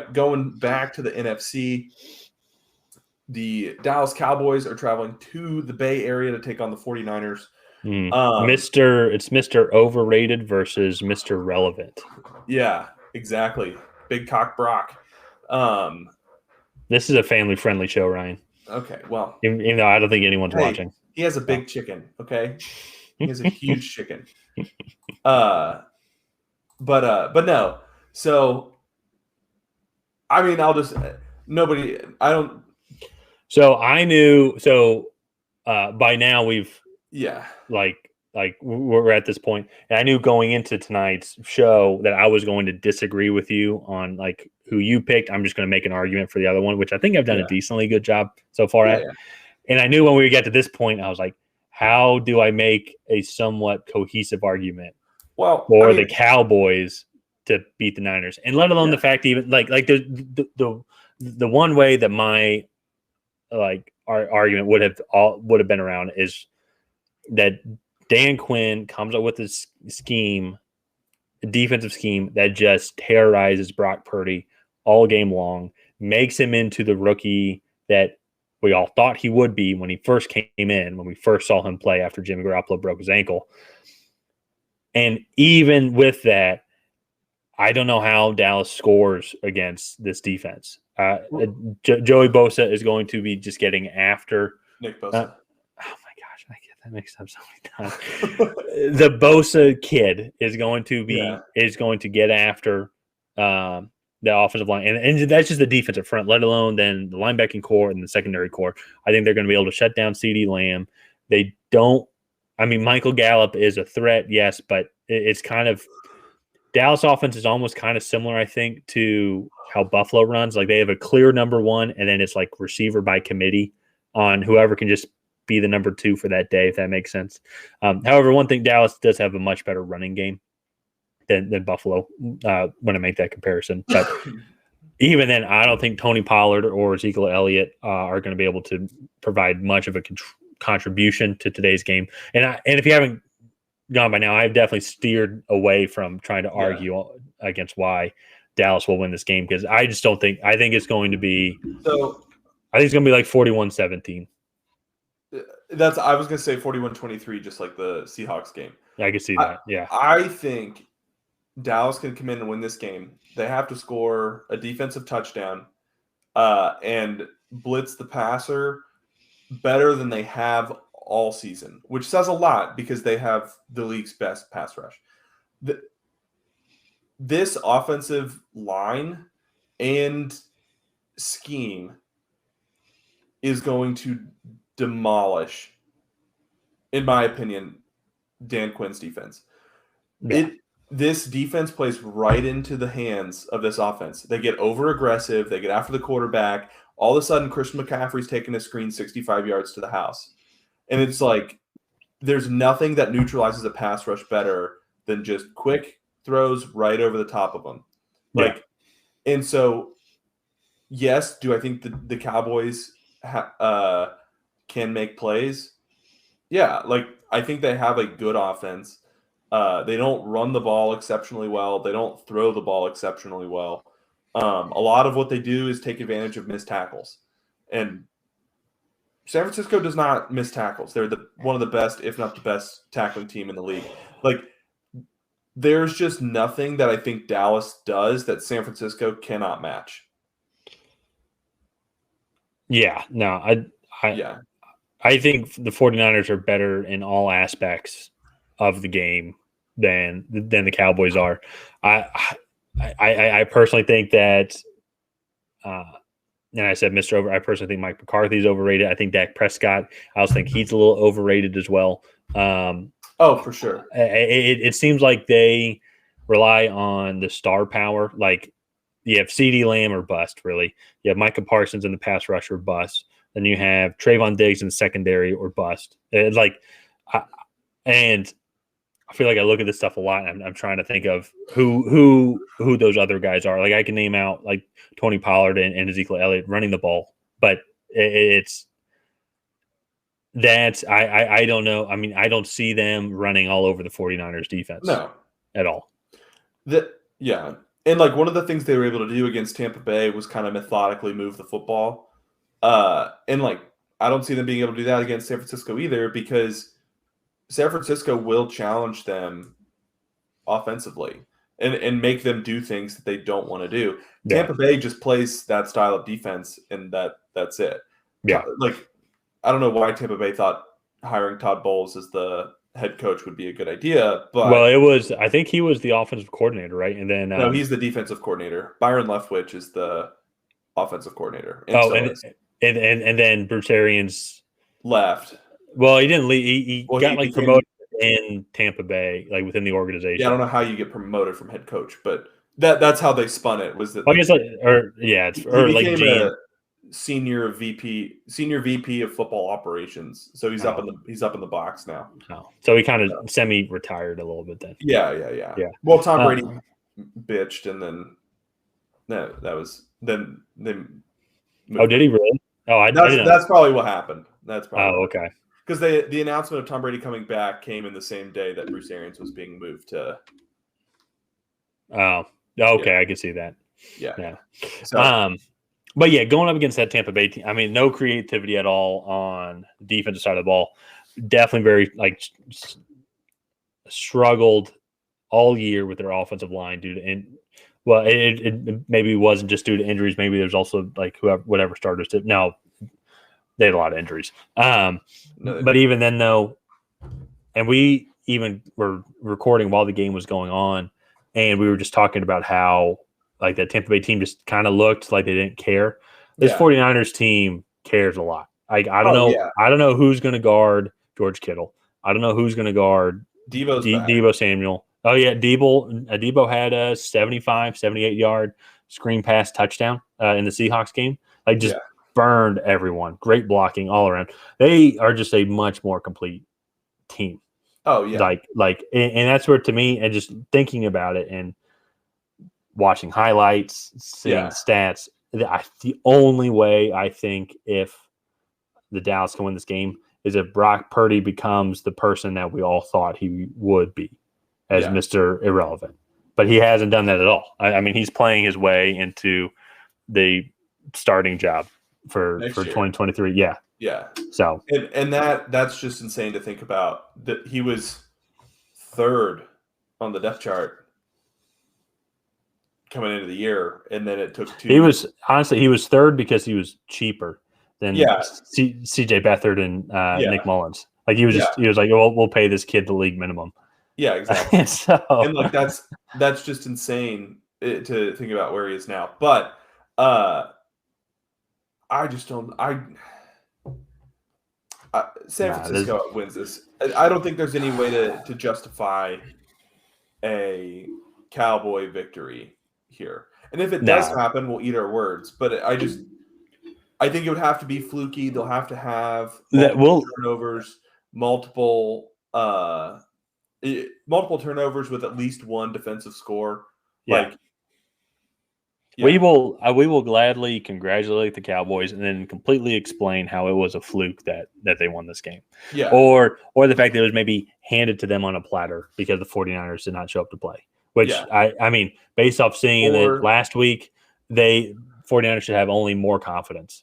right, going back to the NFC, the Dallas Cowboys are traveling to the Bay Area to take on the 49ers. It's Mr. Overrated versus Mr. Relevant. Yeah, exactly. Big Cock Brock. This is a family-friendly show, Ryan. Okay, well. Even though I don't think anyone's watching. He has a big chicken, okay? He has a huge chicken. But no. So, I mean, So I knew, by now we've, like we're at this point, and I knew going into tonight's show that I was going to disagree with you on like who you picked. I'm just going to make an argument for the other one, which I think I've done a decently good job so far at. Yeah. And I knew when we get to this point, I was like, how do I make a somewhat cohesive argument for the Cowboys to beat the Niners? And let alone the fact even like the one way that my our argument would have been around is that Dan Quinn comes up with this scheme, a defensive scheme that just terrorizes Brock Purdy all game long, makes him into the rookie that we all thought he would be when he first came in, when we first saw him play after Jimmy Garoppolo broke his ankle. And even with that, I don't know how Dallas scores against this defense. Joey Bosa is going to be just getting after Nick Bosa. Oh my gosh, I get that mixed up so many times. The Bosa kid is going to get after the offensive line, and that's just the defensive front, let alone then the linebacking core and the secondary core. I think they're going to be able to shut down CeeDee Lamb. They don't. I mean, Michael Gallup is a threat, yes, but it's kind of Dallas offense is almost kind of similar, I think, to how Buffalo runs. Like they have a clear number one, and then it's like receiver by committee on whoever can just be the number two for that day, if that makes sense. However, one thing, Dallas does have a much better running game than Buffalo when I make that comparison. But even then, I don't think Tony Pollard or Ezekiel Elliott are going to be able to provide much of a contribution to today's game. And if you haven't gone by now, I've definitely steered away from trying to argue against why Dallas will win this game, because I just don't think – I think it's going to be – I think it's going to be like 41-17. I was going to say 41-23, just like the Seahawks game. I can see that, yeah. I think Dallas can come in and win this game. They have to score a defensive touchdown and blitz the passer better than they have all season, which says a lot because they have the league's best pass rush. This offensive line and scheme is going to demolish, in my opinion, Dan Quinn's defense. Yeah. This defense plays right into the hands of this offense. They get over aggressive. They get after the quarterback. All of a sudden, Christian McCaffrey's taking a screen 65 yards to the house. And it's like there's nothing that neutralizes a pass rush better than just quick throws right over the top of them. And so, yes, do I think the Cowboys can make plays? Yeah, I think they have a good offense. They don't run the ball exceptionally well. They don't throw the ball exceptionally well. A lot of what they do is take advantage of missed tackles. And San Francisco does not miss tackles. They're one of the best, if not the best, tackling team in the league. There's just nothing that I think Dallas does that San Francisco cannot match. Yeah, no, I think the 49ers are better in all aspects of the game than the Cowboys are. I personally think that, and I said Mr. Over. I personally think Mike McCarthy's overrated. I think Dak Prescott, I also think he's a little overrated as well. For sure. It seems like they rely on the star power. Like you have CeeDee Lamb or bust, really. You have Micah Parsons in the pass rush or bust. Then you have Trayvon Diggs in the secondary or bust. And I feel like I look at this stuff a lot. And I'm trying to think of who those other guys are. Like I can name out like Tony Pollard and Ezekiel Elliott running the ball, but it's that I don't know. I mean, I don't see them running all over the 49ers defense. No, at all. And And like one of the things they were able to do against Tampa Bay was kind of methodically move the football. And like I don't see them being able to do that against San Francisco either, because San Francisco will challenge them offensively and make them do things that they don't want to do. Yeah. Tampa Bay just plays that style of defense, and that's it. Yeah. Like I don't know why Tampa Bay thought hiring Todd Bowles as the head coach would be a good idea, but I think he was the offensive coordinator, right? And then no, he's the defensive coordinator. Byron Leftwich is the offensive coordinator. And then Bruce Arians left. Well, he didn't leave. He got promoted in Tampa Bay, like within the organization. Yeah, I don't know how you get promoted from head coach, but that's how they spun it. Was that? I guess, GM. Senior VP of football operations. So he's up in the box now. Oh. So he kind of semi-retired a little bit then. Yeah. Well, Tom Brady bitched, and then then oh, did he really? Oh, that's probably what happened. That's probably okay. Because the announcement of Tom Brady coming back came in the same day that Bruce Arians was being moved to. Oh, okay, yeah. I can see that. Yeah. So, but yeah, going up against that Tampa Bay team, I mean, no creativity at all on the defensive side of the ball. Definitely very struggled all year with their offensive line due to it maybe wasn't just due to injuries. Maybe there's also whatever starters did. No, they had a lot of injuries. But even then, though, and we even were recording while the game was going on, and we were just talking about how that Tampa Bay team just kind of looked like they didn't care. This 49ers team cares a lot. I don't know. Yeah. I don't know who's going to guard George Kittle. I don't know who's going to guard Deebo Samuel. Oh, yeah. Deebo had a 75, 78-yard screen pass touchdown in the Seahawks game. Burned everyone. Great blocking all around. They are just a much more complete team. Oh, yeah. And that's where, to me, and just thinking about it and watching highlights, seeing stats, the only way I think if the Dallas can win this game is if Brock Purdy becomes the person that we all thought he would be as Mr. Irrelevant. But he hasn't done that at all. I mean, he's playing his way into the starting job for 2023. Yeah. Yeah. So and that's just insane to think about. That he was third on the depth chart coming into the year, and then it took two. He was third because he was cheaper than CJ Beathard and Nick Mullins. He was like, well, we'll pay this kid the league minimum. Yeah, exactly. And that's just insane to think about where he is now. But I just don't. San Francisco wins this. I don't think there's any way to justify a Cowboy victory here. And if it does happen, we'll eat our words. But I think it would have to be fluky. They'll have to have turnovers, multiple turnovers with at least one defensive score. Yeah. We will gladly congratulate the Cowboys and then completely explain how it was a fluke that they won this game. Yeah. Or the fact that it was maybe handed to them on a platter because the 49ers did not show up to play. Which I mean, based off seeing it last week, 49ers should have only more confidence